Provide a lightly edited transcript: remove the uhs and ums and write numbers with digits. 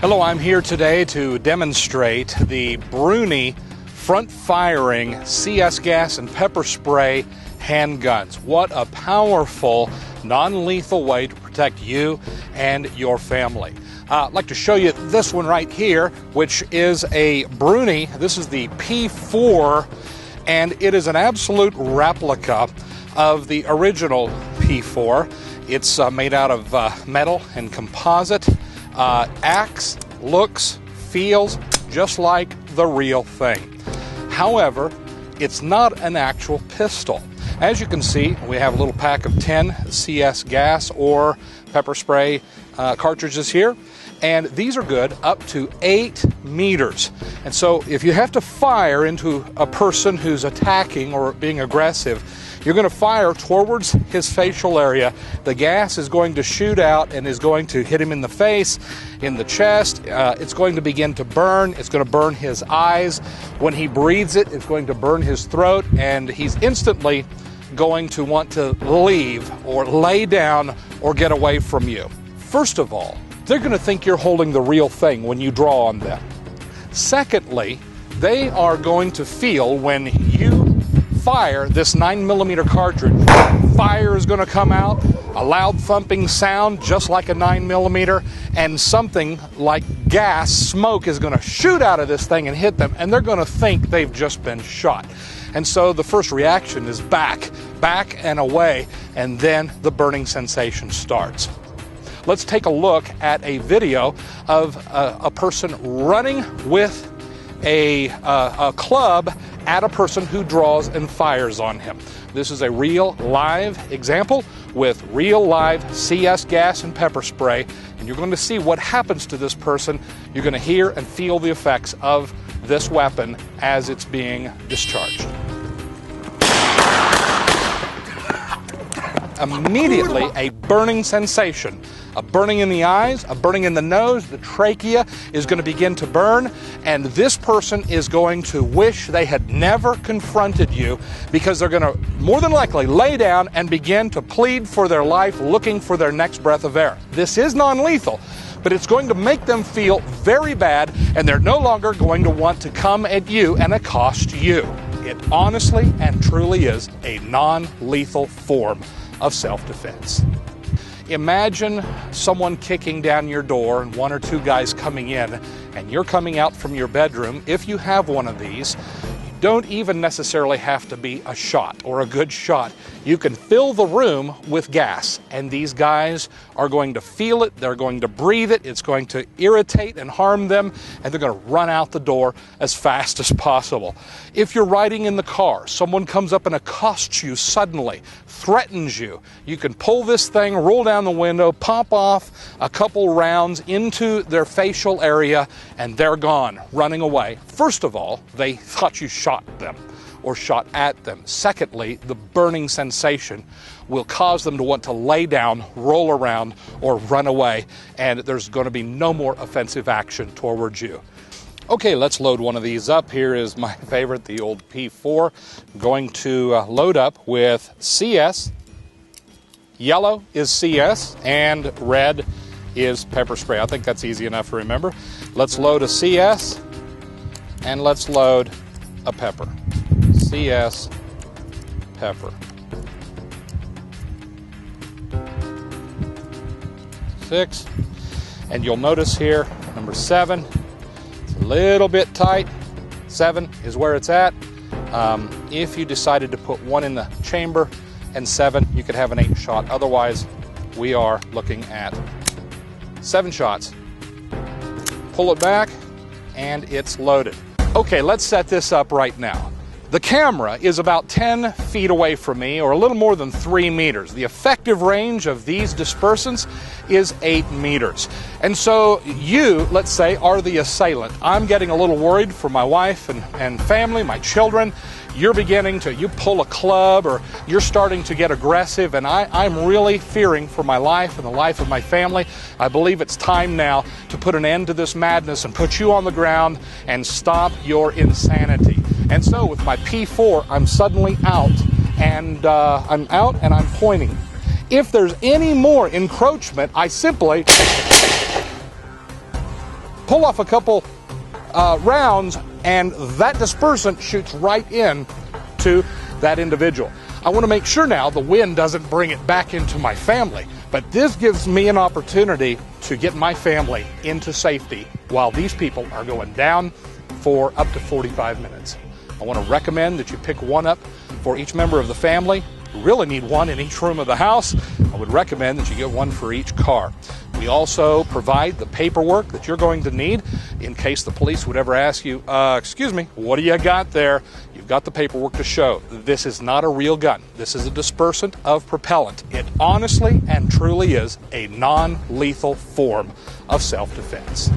Hello, I'm here today to demonstrate the Bruni front-firing CS gas and pepper spray handguns. What a powerful, non-lethal way to protect you and your family. I'd like to show you this one right here, which is a Bruni. This is the P4, and it is an absolute replica of the original P4. It's made out of metal and composite. Acts, looks, feels just like the real thing. However, it's not an actual pistol. As you can see, we have a little pack of 10 CS gas or pepper spray cartridges here, and these are good up to 8 meters. And so if you have to fire into a person who's attacking or being aggressive, you're going to fire towards his facial area. The gas is going to shoot out and is going to hit him in the face, in the chest. It's going to begin to burn. It's going to burn his eyes. When he breathes it, it's going to burn his throat, and he's instantly going to want to leave or lay down or get away from you. First of all, they're going to think you're holding the real thing when you draw on them. Secondly, they are going to feel when you fire this 9mm cartridge, fire is going to come out, a loud thumping sound just like a 9mm, and something like gas, smoke is going to shoot out of this thing and hit them, and they're going to think they've just been shot. And so the first reaction is back and away, and then the burning sensation starts. Let's take a look at a video of a person running with a club at a person who draws and fires on him. This is a real live example with real live CS gas and pepper spray, and you're going to see what happens to this person. You're going to hear and feel the effects of this weapon as it's being discharged. Immediately, a burning sensation. A burning in the eyes, a burning in the nose, the trachea is going to begin to burn, and this person is going to wish they had never confronted you, because they're going to more than likely lay down and begin to plead for their life, looking for their next breath of air. This is non-lethal, but it's going to make them feel very bad, and they're no longer going to want to come at you and accost you. It honestly and truly is a non-lethal form of self-defense. Imagine someone kicking down your door and one or two guys coming in, and you're coming out from your bedroom. If you have one of these, you don't even necessarily have to be a shot or a good shot. You can fill the room with gas, and these guys are going to feel it, they're going to breathe it, it's going to irritate and harm them, and they're going to run out the door as fast as possible. If you're riding in the car, someone comes up and accosts you suddenly, threatens you, you can pull this thing, roll down the window, pop off a couple rounds into their facial area, and they're gone, running away. First of all, they thought you shot them or shot at them. Secondly, the burning sensation will cause them to want to lay down, roll around, or run away, and there's going to be no more offensive action towards you. Okay, let's load one of these up. Here is my favorite, the old P4. I'm going to load up with CS. Yellow is CS, and red is pepper spray. I think that's easy enough to remember. Let's load a CS, and let's load a pepper. CS, pepper. 6, and you'll notice here, number 7, it's a little bit tight. 7 is where it's at. If you decided to put 1 in the chamber and 7, you could have an 8 shot. Otherwise, we are looking at 7 shots. Pull it back, and it's loaded. Okay, let's set this up right now. The camera is about 10 feet away from me, or a little more than 3 meters. The effective range of these dispersants is 8 meters. And so you, let's say, are the assailant. I'm getting a little worried for my wife and family, my children. You're beginning to, you pull a club, or you're starting to get aggressive, and I'm really fearing for my life and the life of my family. I believe it's time now to put an end to this madness and put you on the ground and stop your insanity. And so with my P4, I'm suddenly out, and I'm pointing. If there's any more encroachment, I simply pull off a couple rounds, and that dispersant shoots right in to that individual. I want to make sure now the wind doesn't bring it back into my family, but this gives me an opportunity to get my family into safety while these people are going down for up to 45 minutes. I want to recommend that you pick one up for each member of the family. You really need one in each room of the house. I would recommend that you get one for each car. We also provide the paperwork that you're going to need in case the police would ever ask you, excuse me, what do you got there? You've got the paperwork to show. This is not a real gun. This is a dispersant of propellant. It honestly and truly is a non-lethal form of self-defense.